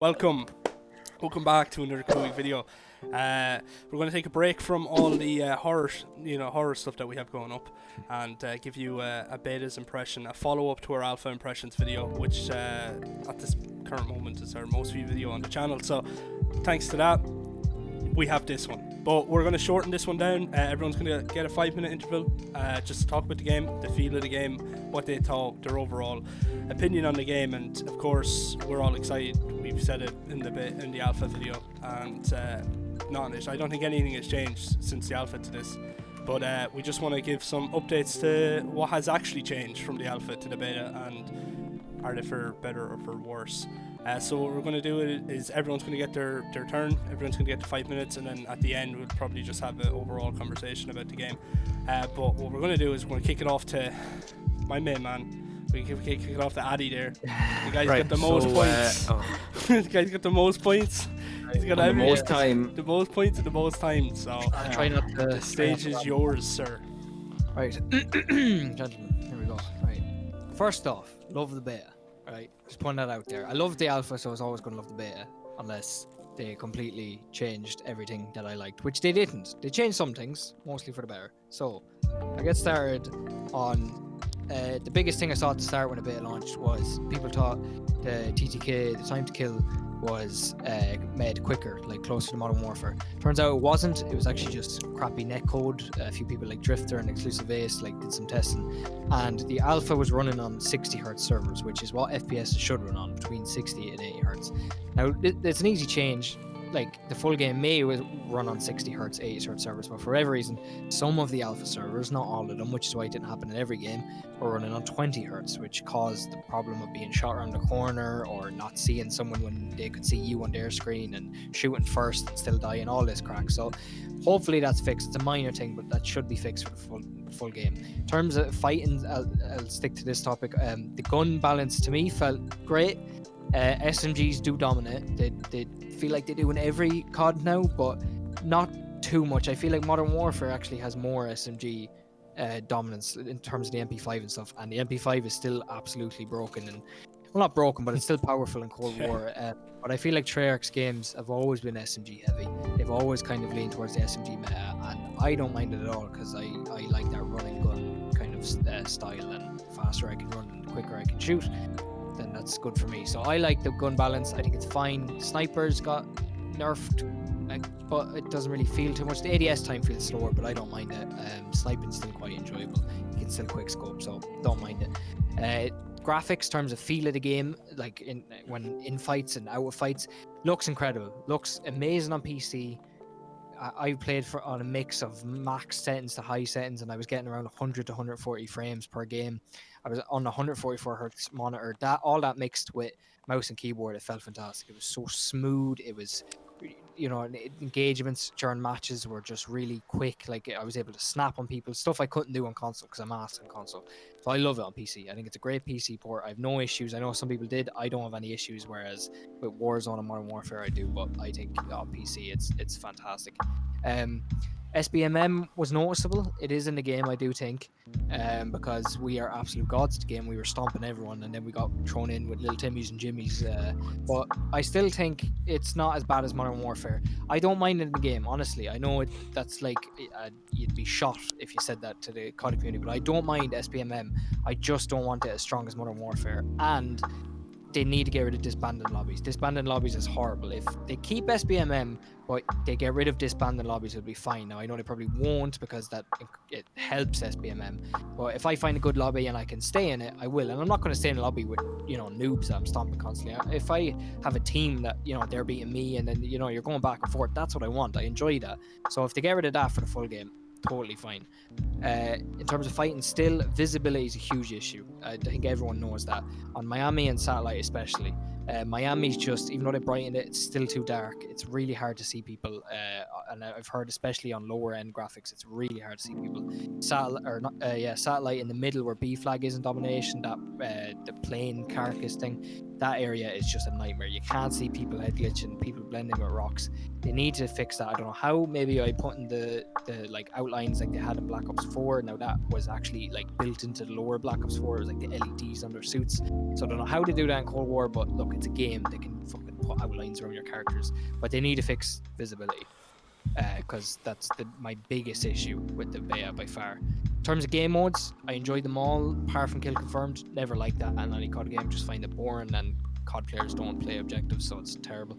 Welcome back to another KUIG video. We're going to take a break from all the horror stuff that we have going up, and give you a beta's impression, a follow-up to our alpha impressions video, which at this current moment is our most viewed video on the channel. So thanks to that, we have this one, but we're going to shorten this one down. Everyone's going to get a 5-minute interval just to talk about the game, the feel of the game, what they thought, their overall opinion on the game, and of course we're all excited. We've said it in the alpha video, and not on it. I don't think anything has changed since the alpha to this, but we just want to give some updates to what has actually changed from the alpha to the beta, and are they for better or for worse. So what we're going to do is everyone's going to get their turn, everyone's going to get to 5 minutes, and then at the end we'll probably just have an overall conversation about the game. But what we're going to do is we're going to kick it off to my main man. We can kick it off to Addy there. The guy's got the most points. The guy's got the most points. He's got the most time. The most points and the most time. So try not to. The stage is yours, sir. Right, gentlemen, here we go. Right, first off, love the beta. Right, just putting that out there. I love the alpha, so I was always going to love the beta, unless they completely changed everything that I liked, which they didn't. They changed some things, mostly for the better. So I get started on. The biggest thing I saw at the start when the beta launched was people thought the TTK, the time to kill, was made quicker, like closer to Modern Warfare. Turns out it wasn't. It was actually just crappy netcode. A few people like Drifter and Exclusive Ace did some testing, and the alpha was running on 60 Hz servers, which is what FPS should run on, between 60 and 80 Hz. Now it's an easy change. Like the full game may run on 60 Hz, 80 Hz servers, but for whatever reason, some of the alpha servers, not all of them, which is why it didn't happen in every game, were running on 20 Hz, which caused the problem of being shot around the corner or not seeing someone when they could see you on their screen and shooting first and still dying, all this crack. So hopefully that's fixed. It's a minor thing, but that should be fixed for the full game. In terms of fighting, I'll stick to this topic. The gun balance to me felt great. SMGs do dominate. They feel like they do in every COD now, but not too much. I feel like Modern Warfare actually has more SMG dominance in terms of the MP5 and stuff, and the MP5 is still absolutely broken, and well, not broken, but it's still powerful in Cold War. But I feel like Treyarch's games have always been SMG heavy. They've always kind of leaned towards the SMG meta, and I don't mind it at all, because I like that running gun kind of style, and the faster I can run and the quicker I can shoot, then that's good for me. So I like the gun balance. I think it's fine. Snipers got nerfed, but it doesn't really feel too much. The ADS time feels slower, but I don't mind it. Sniping's still quite enjoyable. You can still quick scope, so don't mind it. Graphics, terms of feel of the game, like when in fights and out of fights, looks incredible. Looks amazing on PC. I played on a mix of max settings to high settings, and I was getting around 100 to 140 frames per game. I was on a 144 hertz monitor. All that mixed with mouse and keyboard, it felt fantastic. It was so smooth. It was, engagements during matches were just really quick. Like I was able to snap on people, stuff I couldn't do on console because I'm asked on console. So I love it on PC. I think it's a great PC port. I have no issues. I know some people did. I don't have any issues. Whereas with Warzone and Modern Warfare, I do. But I think on PC, it's fantastic. SBMM was noticeable. It is in the game, I do think, because we are absolute gods at the game. We were stomping everyone, and then we got thrown in with little Timmys and Jimmys. But I still think it's not as bad as Modern Warfare. I don't mind it in the game, honestly. I know that's like you'd be shot if you said that to the COD community, but I don't mind SBMM. I just don't want it as strong as Modern Warfare, and they need to get rid of disbanded lobbies. Disbanded lobbies is horrible. If they keep SBMM, but they get rid of disbanded lobbies, it'll be fine. Now, I know they probably won't, because it helps SBMM. But if I find a good lobby and I can stay in it, I will. And I'm not going to stay in a lobby with, noobs that I'm stomping constantly. If I have a team that, they're beating me, and then, you're going back and forth, that's what I want. I enjoy that. So if they get rid of that for the full game, totally fine. In terms of fighting, still visibility is a huge issue. I think everyone knows that on Miami and Satellite especially. Miami's just, even though they brightened it, it's still too dark. It's really hard to see people, and I've heard especially on lower end graphics, it's really hard to see people. Satellite in the middle where B flag is in domination, that the plane carcass thing, that area is just a nightmare. You can't see people head glitching, people blending with rocks. They need to fix that. I don't know how. Maybe I put in the outlines like they had in Black Ops 4. Now that was actually built into the lower Black Ops 4. It was like the LEDs on their suits. So I don't know how to do that in Cold War, but look, it's a game. They can fucking put outlines around your characters, but they need to fix visibility, because that's my biggest issue with the beta by far. In terms of game modes, I enjoyed them all, apart from Kill Confirmed. Never liked that in any COD game, just find it boring, and COD players don't play objectives, so it's terrible.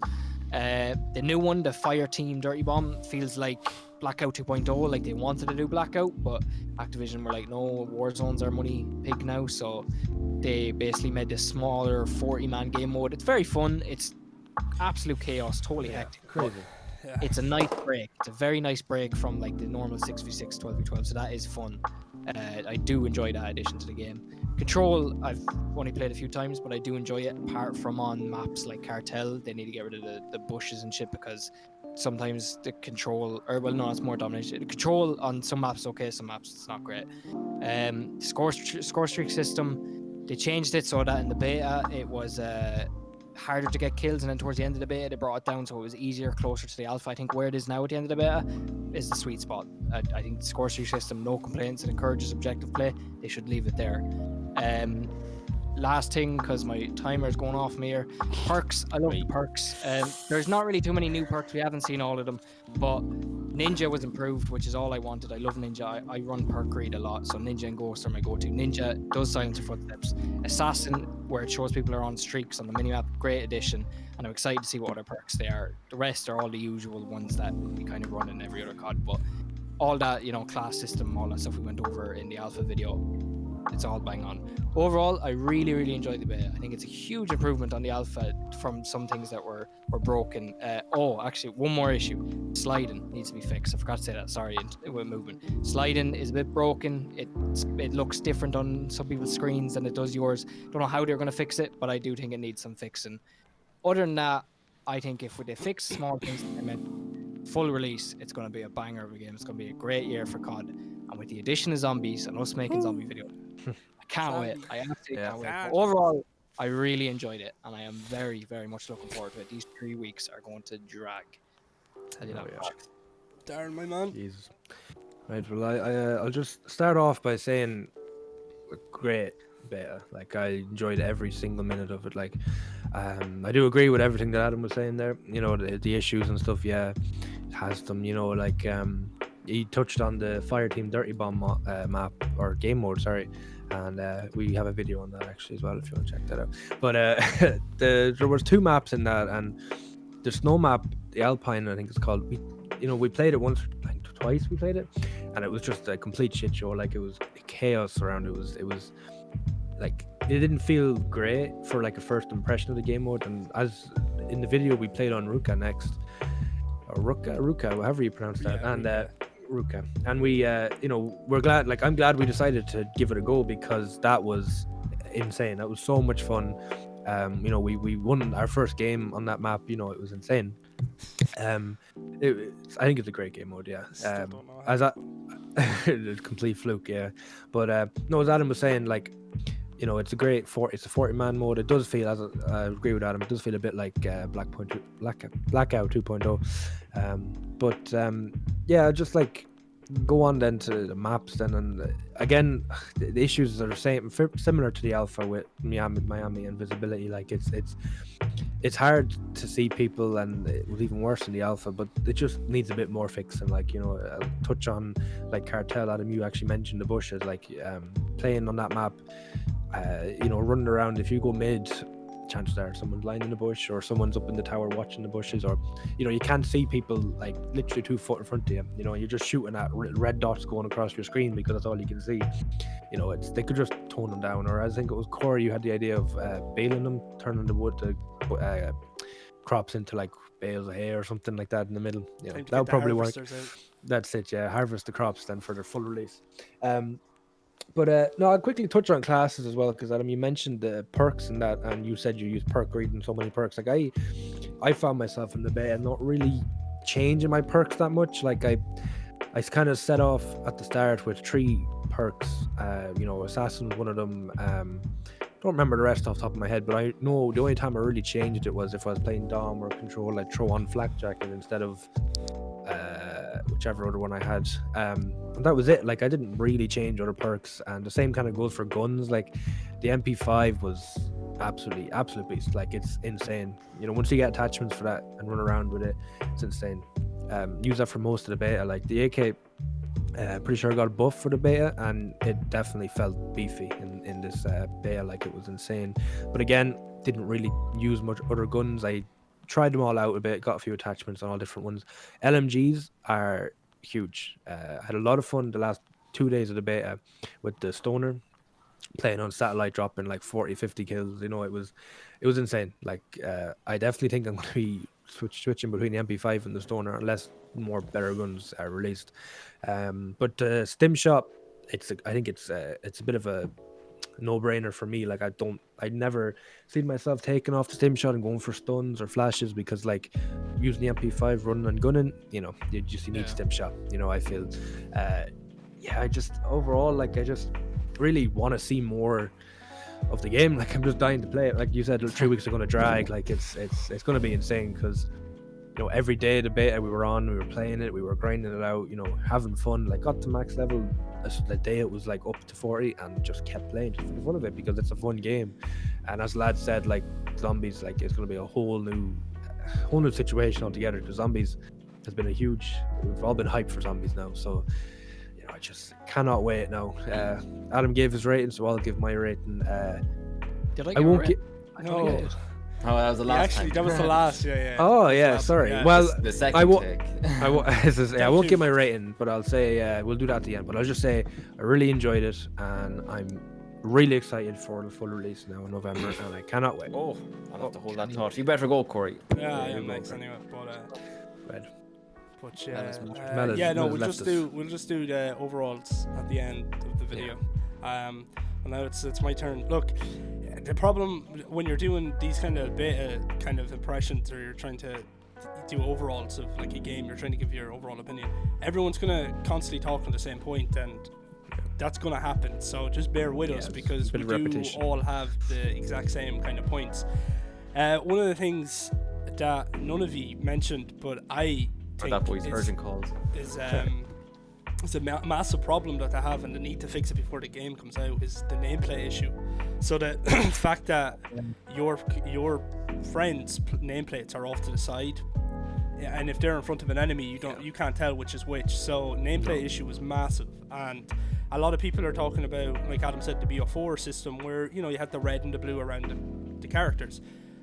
The new one, the Fire Team Dirty Bomb, feels like Blackout 2.0, like they wanted to do Blackout, but Activision were like, no, Warzone's our money pig now, so they basically made this smaller 40-man game mode. It's very fun, it's absolute chaos, totally hectic. Crazy. Yeah. It's a nice break. It's a very nice break from like the normal 6v6, 12v12, so that is fun. I do enjoy that addition to the game. Control, I've only played a few times, but I do enjoy it, apart from on maps like Cartel. They need to get rid of the bushes and shit, because sometimes the control, or well, no, it's more domination. The control on some maps okay, some maps it's not great. Score streak system, they changed it so that in the beta it was harder to get kills, and then towards the end of the beta they brought it down so it was easier, closer to the alpha. I think where it is now at the end of the beta is the sweet spot. I think the score streak system, no complaints, it encourages objective play. They should leave it there. Last thing, because my timer is going off from here, perks. I love the perks. There's not really too many new perks, we haven't seen all of them, but Ninja was improved, which is all I wanted. I love Ninja. I run perk read a lot, so Ninja and Ghost are my go-to. Ninja does silence your footsteps. Assassin, where it shows people are on streaks on the minimap, great addition, and I'm excited to see what other perks they are. The rest are all the usual ones that we kind of run in every other COD, but all that, you know, class system, all that stuff we went over in the alpha video, it's all bang on. Overall, I really, really enjoyed the beta. I think it's a huge improvement on the alpha from some things that were broken. Oh, actually, one more issue. Sliding needs to be fixed. I forgot to say that, sorry, with movement. Sliding is a bit broken. It looks different on some people's screens than it does yours. Don't know how they're going to fix it, but I do think it needs some fixing. Other than that, I think if they fix small things, I meant full release, it's going to be a banger of a game. It's going to be a great year for COD. And with the addition of zombies and us making zombie videos, I can't wait. I absolutely can't wait. But overall, I really enjoyed it, and I am very, very much looking forward to it. These 3 weeks are going to drag. Tell you that much. Darren, my man. Jesus. Right, well, I'll just start off by saying, great beta. Like, I enjoyed every single minute of it. Like, I do agree with everything that Adam was saying there. You know, the issues and stuff. Yeah, it has them. You know, like he touched on the Fire Team Dirty Bomb map, or game mode. Sorry. And we have a video on that actually as well if you want to check that out. But there was 2 maps in that, and the snow map, the Alpine, I think it's called. We played it once, like twice. We played it, and it was just a complete shit show. Like, it was chaos around. It was like, it didn't feel great for like a first impression of the game mode. And as in the video, we played on Ruka next, or Ruka, however you pronounce that, and. Ruka, and we we're glad, like, I'm glad we decided to give it a go, because that was insane. That was so much fun. We won our first game on that map. It was insane. I think it's a great game mode, yeah. As it's a complete fluke, yeah. But no, as Adam was saying, like, it's a great it's a 40-man mode. It does feel, as I agree with Adam, it does feel a bit like Blackout 2.0. Yeah, just like go on then to the maps then, and again, the issues are the same, similar to the alpha with Miami and visibility. Like, it's hard to see people, and it was even worse in the alpha, but it just needs a bit more fixing. Like, I'll touch on, like, Cartel. Adam, you actually mentioned the bushes, like, playing on that map, running around. If you go mid, chances are someone's lying in the bush, or someone's up in the tower watching the bushes, or you can't see people like literally 2 foot in front of you. You're just shooting at red dots going across your screen, because that's all you can see. They could just tone them down. Or I think it was Corey, you had the idea of baling them, turning the wood to crops into like bales of hay or something like that in the middle. That would probably work. That's it, yeah. Harvest the crops then for their full release. But no, I'll quickly touch on classes as well, because Adam, you mentioned the perks and that, and you said you use perk reading so many perks. Like, I found myself in the beta not really changing my perks that much. Like, I kind of set off at the start with 3 perks. Assassin was one of them. Don't remember the rest off the top of my head, but I know the only time I really changed it was if I was playing Dom or Control. I'd throw on Flak Jacket instead of whichever other one I had. that was it. Like I didn't really change other perks, and the same kind of goes for guns. Like the MP5 was absolute beast. Like it's insane. You know, once you get attachments for that and run around with it, it's insane. Use that for most of the beta. Like the AK, pretty sure I got a buff for the beta, and it definitely felt beefy in this beta. Like it was insane. But again, didn't really use much other guns. I tried them all out a bit, got a few attachments on all different ones. LMGs are huge. I had a lot of fun the last 2 days of the beta with the stoner, playing on satellite, dropping like 40-50 kills. You know, it was insane. Like I definitely think I'm going to be switching between the MP5 and the stoner unless more better guns are released. But stim shot, I think it's a bit of a no-brainer for me. Like I'd never seen myself taking off the stim shot and going for stuns or flashes, because like using the MP5 running and gunning, you know, you need stim shot. You know, I feel I just overall, like I just really want to see more of the game. Like I'm just dying to play it. Like you said, 3 weeks are going to drag. Like it's going to be insane, because you know, every day the beta we were playing it, we were grinding it out, you know, having fun. Like got to max level the day it was like up to 40, and just kept playing just for the fun of it, because it's a fun game. And as Lad said, like zombies, like it's going to be a whole new situation altogether, because zombies has been we've all been hyped for zombies now. So you know, I just cannot wait now. Adam gave his rating, so I'll give my rating. Did I I won't get? No. Oh, that was the last Actually, time. that was the last. Yeah. Oh yeah, Last sorry. one, yeah. Well, The second I won't. take. I won't give my rating, but I'll say we'll do that at the end. But I'll just say I really enjoyed it, and I'm really excited for the full release now in November, and I cannot wait. Oh, I'll have to hold that thought. You better go, Corey. Yeah, I you am go, next Corey. anyway. Red. But Mella's yeah, no, we'll left just us. do the overalls at the end of the video. And now it's my turn. Look, the problem when you're doing these kind of beta kind of impressions, or you're trying to do overalls of like a game, you're trying to give your overall opinion, everyone's gonna constantly talk on the same point, and that's gonna happen. So just bear with us, because we do repetition. all have the exact same kind of points. One of the things that none of you mentioned, but I think That boy's urgent calls. is it's a massive problem that they have, and the need to fix it before the game comes out, is the nameplate issue. So the fact that your friends' nameplates are off to the side, and if they're in front of an enemy, you can't tell which is which. So nameplate issue is massive, and a lot of people are talking about, like Adam said, the BO4 system, where you had the red and the blue around the characters.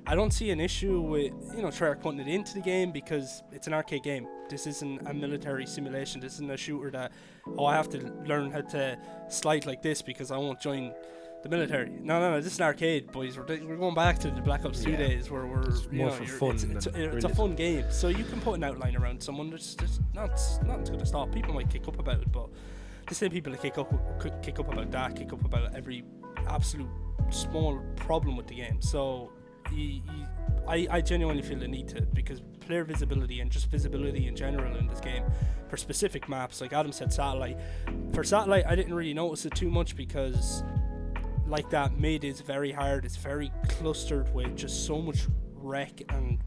I don't see an issue with Treyarch putting it into the game, because it's an arcade game. This isn't a military simulation. This isn't a shooter that I have to learn how to slide like this because I won't join the military. No, this is an arcade, boys. We're going back to the Black Ops 2 days, where we're more for fun. It's a fun game, so you can put an outline around someone. There's nothing's going to stop. People might kick up about it, but the same people that kick up about that kick up about every absolute small problem with the game. So I genuinely feel the need to, because player visibility and just visibility in general in this game for specific maps, like Adam said, satellite. For satellite, I didn't really notice it too much, because like that mid is very hard. It's very clustered with just so much wreck and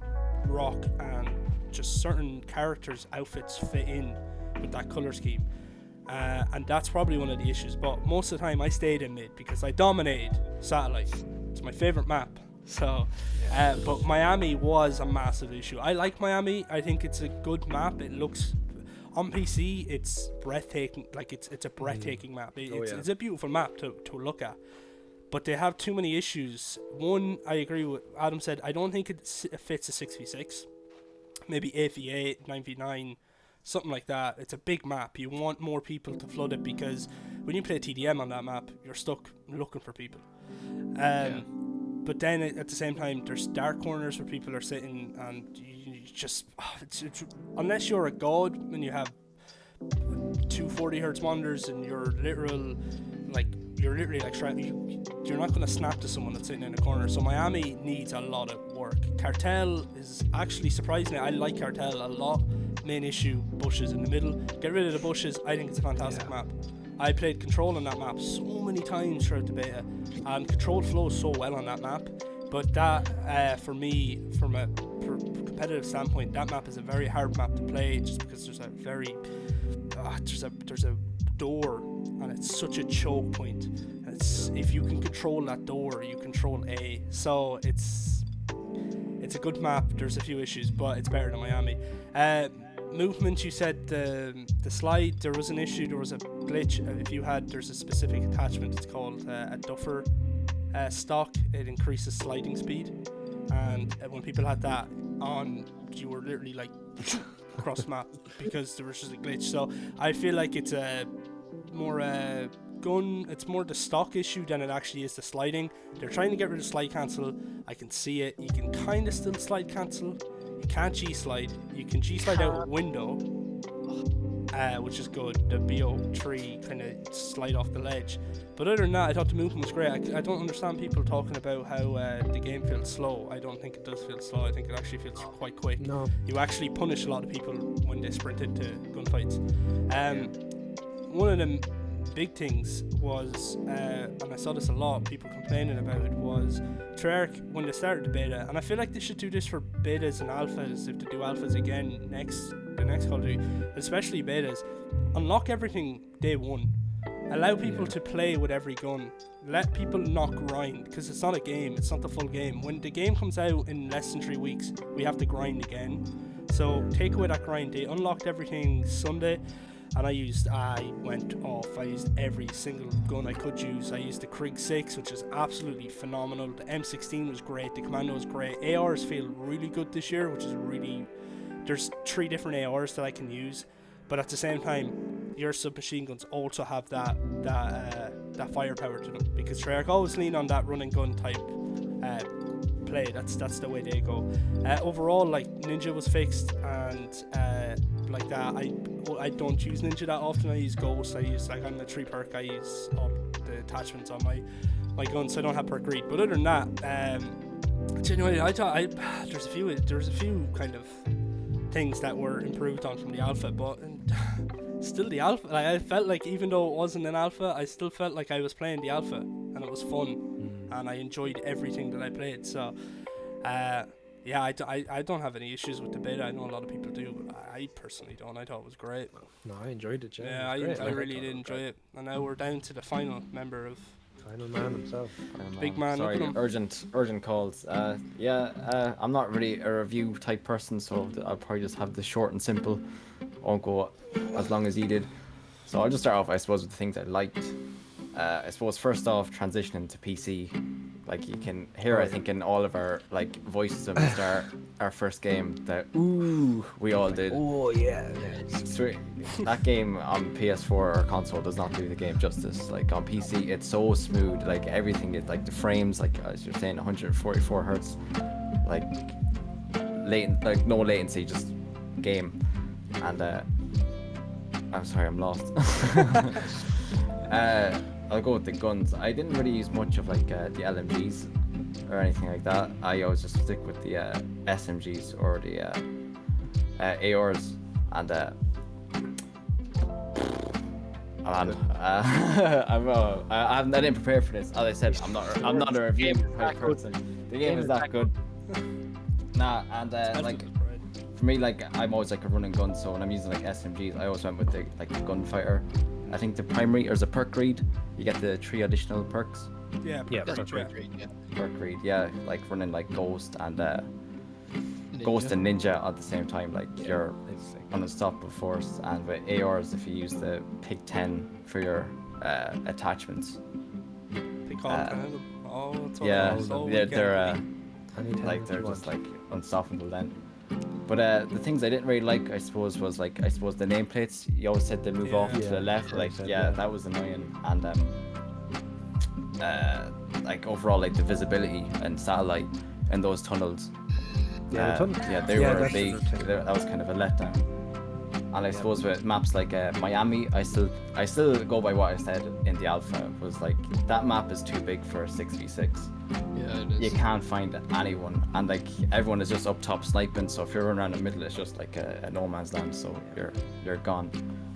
rock, and just certain characters' outfits fit in with that color scheme. And that's probably one of the issues. But most of the time I stayed in mid, because I dominated satellite. It's my favorite map. So, but Miami was a massive issue. I like Miami. I think it's a good map. It looks, on PC, it's breathtaking. Like it's a breathtaking map. It's a beautiful map to look at. But they have too many issues. One, I agree with Adam said. I don't think it fits a 6v6. Maybe 8v8, 9v9, something like that. It's a big map. You want more people to flood it, because when you play TDM on that map, you're stuck looking for people. But then at the same time, there's dark corners where people are sitting, and you just it's, unless you're a god and you have 240 hertz monitors and you're literally like you're not going to snap to someone that's sitting in a corner. So Miami needs a lot of work. Cartel is actually, surprisingly, I like Cartel a lot. Main issue, bushes in the middle. Get rid of the bushes. I think it's a fantastic map. I played Control on that map so many times throughout the beta, and Control flows so well on that map. But that, for me, from a competitive standpoint, that map is a very hard map to play, just because there's a very there's a door, and it's such a choke point. If you can control that door, you control A. So it's a good map. There's a few issues, but it's better than Miami. Movement, you said the slide, there was an issue, there was a glitch. There's a specific attachment, it's called a duffer stock. It increases sliding speed, and when people had that on, you were literally like across map because there was just a glitch. So I feel like it's more it's more the stock issue than it actually is the sliding. They're trying to get rid of slide cancel. I can see it. You can kind of still slide cancel. You can't G-slide. You can G-slide out a window, which is good. The BO3 kind of slide off the ledge. But other than that, I thought the movement was great. I don't understand people talking about how the game feels slow. I don't think it does feel slow. I think it actually feels quite quick. No. You actually punish a lot of people when they sprint into gunfights. One of the big things was, and I saw this a lot, people complaining about it, was Treyarch, when they started the beta, and I feel like they should do this for betas and alphas, if they do alphas again the next Call of Duty, especially betas, unlock everything day one. Allow people to play with every gun. Let people not grind, because it's not a game, it's not the full game. When the game comes out in less than 3 weeks, we have to grind again. So take away that grind. They unlocked everything Sunday, and I went off. I used every single gun I could use. I used the KUIG 6, which is absolutely phenomenal. The M16 was great. The Commando was great. ARs feel really good this year, which is really... There's 3 different ARs that I can use, but at the same time, your submachine guns also have that firepower to them, because Treyarch always lean on that run and gun type play. That's the way they go. Overall, like, Ninja was fixed, and like that, I don't use Ninja that often. I use Ghost. I use, like, on the 3 perk, I use all the attachments on my gun, so I don't have perk read. But other than that, genuinely, I thought there's a few kind of things that were improved on from the alpha, but still the alpha, like, I felt like even though it wasn't an alpha, I still felt like I was playing the alpha, and it was fun, and I enjoyed everything that I played. So yeah, I don't have any issues with the beta. I know a lot of people do, but I personally don't. I thought it was great. No, I enjoyed it. Yeah, I really did enjoy it. And now we're down to the final member of Final man himself. Big man. Sorry, look at him. urgent calls. I'm not really a review type person, so I'll probably just have the short and simple. Won't go as long as you did. So I'll just start off, I suppose, with the things I liked. I suppose first off, transitioning to PC. Like, you can hear, I think, in all of our like voices of the start, our first game, that ooh we all did. Oh yeah. That game on PS4 or console does not do the game justice. Like, on PC, it's so smooth. Like, everything is, like, the frames, like as you're saying, 144 hertz, like like no latency, just game. And I'm sorry, I'm lost. I'll go with the guns. I didn't really use much of like the LMGs or anything like that. I always just stick with the SMGs or the ARs. And I didn't prepare for this. As I said, I'm not a review type person. The game is that good. Nah, and like, for me, like, I'm always like a running gun, so when I'm using like SMGs, I always went with the gunfighter. I think the primary, there's a perk read. You get the 3 additional perks. Yeah, That's right. Perk read, yeah, like running like Ghost and Ghost and Ninja at the same time. Like, you're unstoppable force. And with ARs, if you use the pick 10 for your attachments. Pick all 10 of them. Oh, it's all Yeah, all they're Anytime like, if they're you just want. like unstoppable then. But the things I didn't really like, I suppose, was like, the nameplates. You always said they move off to Yeah, the left. yeah, Like, said, yeah, yeah. that was annoying. And like, overall, like, the visibility and satellite in those tunnels. Yeah, the tunnel. Yeah, they Yeah, were that's big. the thing. That was kind of a letdown. And I suppose with maps like Miami, I still go by what I said in the alpha. Was like, that map is too big for a 6v6. Yeah, it is. You can't find anyone, and like, everyone is just up top sniping. So if you're running around the middle, it's just like a no man's land. So you're gone.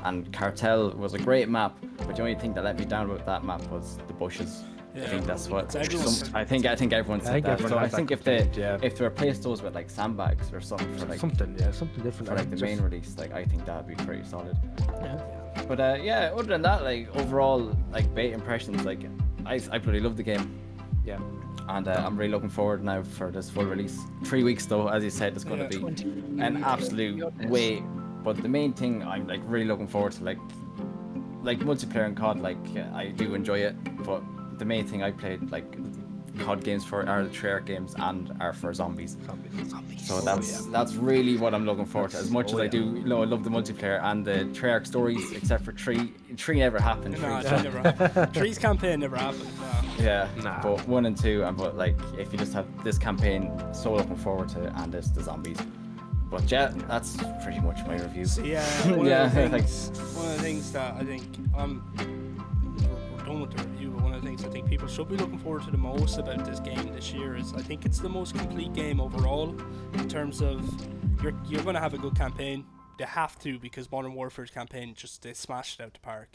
And Cartel was a great map, but the only thing that let me down with that map was the bushes. I think that's what. It's everyone's- I think everyone I said think that. everyone So I has that think if they complaint, yeah. if they replace those with like sandbags or something for like something different. for like the Just- main release, like I think that'd be pretty solid. Yeah. But yeah, other than that, like overall, like beta impressions, like I pretty love the game, Yeah. and I'm really looking forward now for this full release. 3 weeks though, as you said, it's gonna Yeah. be 20. an absolute Goodness. wait. But the main thing I'm like really looking forward to, like multiplayer in COD, like I do enjoy it, but the main thing I played like COD games for are the Treyarch games and are for zombies. So that's really what I'm looking forward to. As much as I do, I love the multiplayer and the Treyarch stories, except for three never happened. No, Three- it never happened. Tree's campaign never happened. No. yeah, Nah. but 1 and 2, and but like if you just have this campaign, so looking forward to it, and this the zombies. But yeah, that's pretty much my review. So, yeah, Yeah, one of the things that I think we're done with the review, but one of the things I think people should be looking forward to the most about this game this year is I think it's the most complete game overall in terms of you're going to have a good campaign. They have to, because Modern Warfare's campaign they smashed it out the park.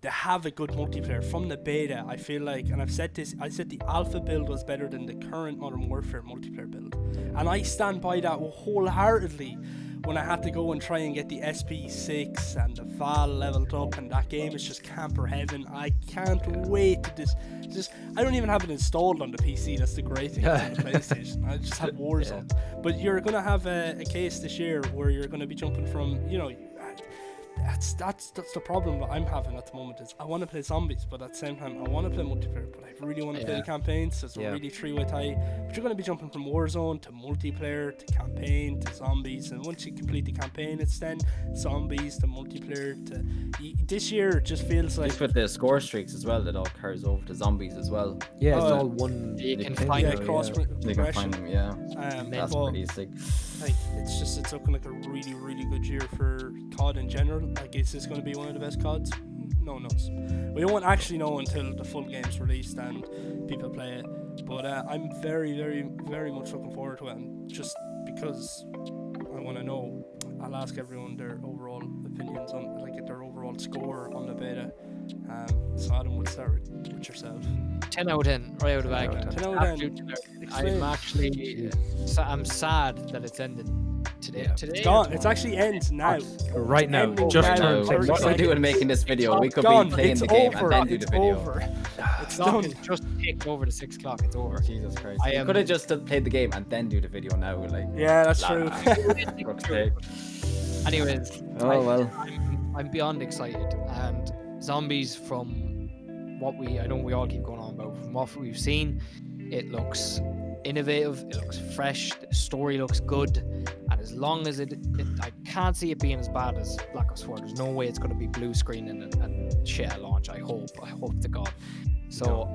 They have a good multiplayer from the beta. I feel like, and I've said this, I said the alpha build was better than the current Modern Warfare multiplayer build, and I stand by that wholeheartedly. When I had to go and try and get the SP6 and the VAL leveled up, and that game is just camper heaven. I can't wait to just I don't even have it installed on the PC. That's the great thing on the PlayStation. I just have Warzone. But you're gonna have a case this year where you're gonna be jumping from, that's the problem that I'm having at the moment is I want to play zombies, but at the same time I want to play multiplayer, but I really want to play the campaign, so it's a really three-way tie. But you're going to be jumping from Warzone to multiplayer to campaign to zombies, and once you complete the campaign, it's then zombies to multiplayer to this year. It just feels like Just with the score streaks as well, that all carries over to zombies as well. Yeah, it's Oh, all one. you can thing find now, it cross You can progression. find them, yeah. That's but, pretty sick. like, it's looking like a really, really good year for COD in general. Like, is this going to be one of the best CODs? No one knows. We won't actually know until the full game's released and people play it. But I'm very, very, very much looking forward to it. And just because I want to know, I'll ask everyone their overall opinions on, like, their overall score on the beta. So Adam, we'll start with yourself. 10 out of 10, right out of the bag. 10 out of 10. Absolute 10 out of 10. Explain. I'm actually, I'm sad that it's ending today. Yeah. Today It's gone. It's actually ends now. Right now, Ending just now. turned What 6 are we doing making this video? We could Gone. be playing It's the game over. and then do It's the video. over. It's clock done. is just ticked over to 6 o'clock. It's over. Jesus Christ. I You am- could have just played the game and then do the video now, like. Yeah, that's Nah, true. nah. Fuck's sake. Anyways, Oh well. I'm beyond excited, and zombies, from what I know we all keep going on about, from what we've seen, it looks innovative, it looks fresh, the story looks good, and as long as I can't see it being as bad as Black Ops 4. There's no way it's going to be blue screen and shit at launch. I hope to God. So,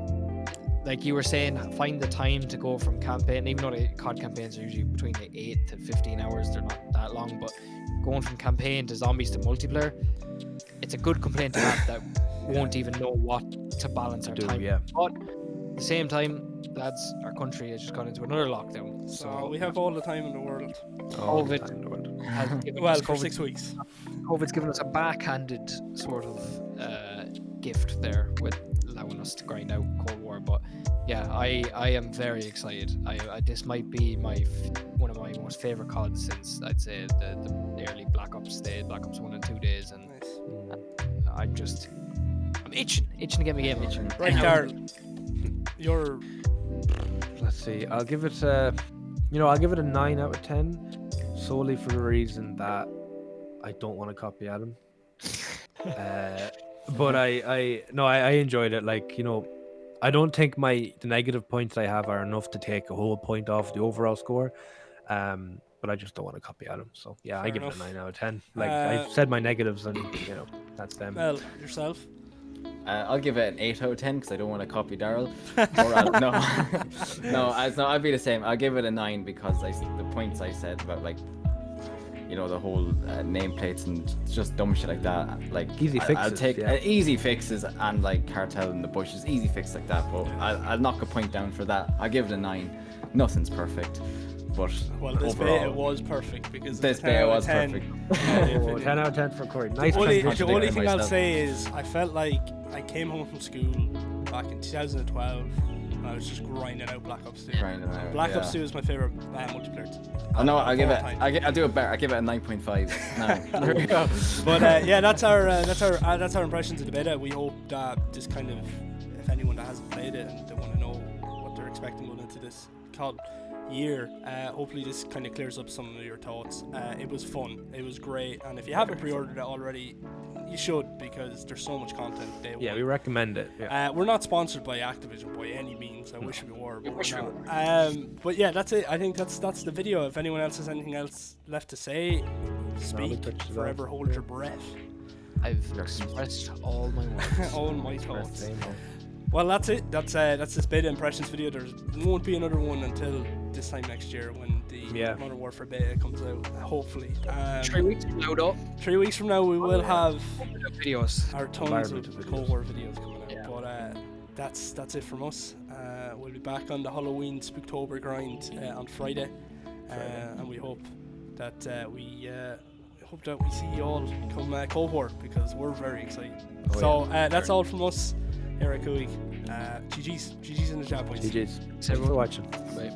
like you were saying, find the time to go from campaign, even though the COD campaigns are usually between 8 to 15 hours, they're not that long, but going from campaign to zombies to multiplayer, it's a good complaint to have that won't even know what to balance our time. yeah. But at the same time, lads, our country has just gone into another lockdown. So we have all the time in the world. All the COVID. time in the world. has given Well, us for COVID 6 weeks. COVID's given us a backhanded sort of gift there with allowing us to grind out Cold War. But yeah, I am very excited. I this might be one of my most favorite CODs since, I'd say, the early Black Ops 1 and 2 days, and Nice. I'm itching to get my game itching. Right, Darryl. You're Let's see. I'll give it a 9 out of 10, solely for the reason that I don't want to copy Adam. But I enjoyed it. Like, I don't think the negative points I have are enough to take a whole point off the overall score. But I just don't want to copy Adam. So yeah, I Fair give enough. it a 9 out of 10. Like, I've said my negatives, and that's them. well yourself. I'll give it an 8 out of 10 because I don't want to copy Daryl. No, I'd be the same. I'll give it a 9 because the points I said about, like, the whole nameplates and just dumb shit like that. Like, Easy I'll fixes, take yeah. easy fixes, and like cartel in the bushes, easy fix like that. But I'll knock a point down for that. I'll give it a 9. Nothing's perfect, but Well, this overall, beta was perfect because this it's 10 out beta of was 10. perfect. Oh, 10 out of 10 for Corey. Nice The only transition. thing I'll myself. say is I felt like I came home from school back in 2012. I was just grinding out Black Ops 2. Grinding out, Black yeah. Ops 2 is my favorite multiplayer. I know. I give it. All time. I do it better. I give it a 9.5. No, there we go. But yeah, that's our impressions of the beta. We hope that this kind of, if anyone that hasn't played it and they want to know what they're expecting going into this COD year, hopefully this kind of clears up some of your thoughts. It was fun. It was great. And if you haven't pre-ordered it already, you should, because there's so much content. Yeah, we recommend it. Yeah. We're not sponsored by Activision by any means. I wish we were, but we're not. But yeah, that's it. I think that's the video. If anyone else has anything else left to say, speak. Forever hold your breath. I've expressed all my words. All my thoughts. Well, that's it. That's this beta impressions video. There won't be another one until this time next year when the Modern Warfare beta comes out. Hopefully. 3 weeks from now, though. 3 weeks from now, we will have videos. our tons of cohort videos coming out. Yeah. But that's it from us. We'll be back on the Halloween Spooktober grind on Friday, and we hope that we see you all come cohort, because we're very excited. That's all from us here at KUIG. GG's in the chat, boys. GG's. Thanks for watching. Bye.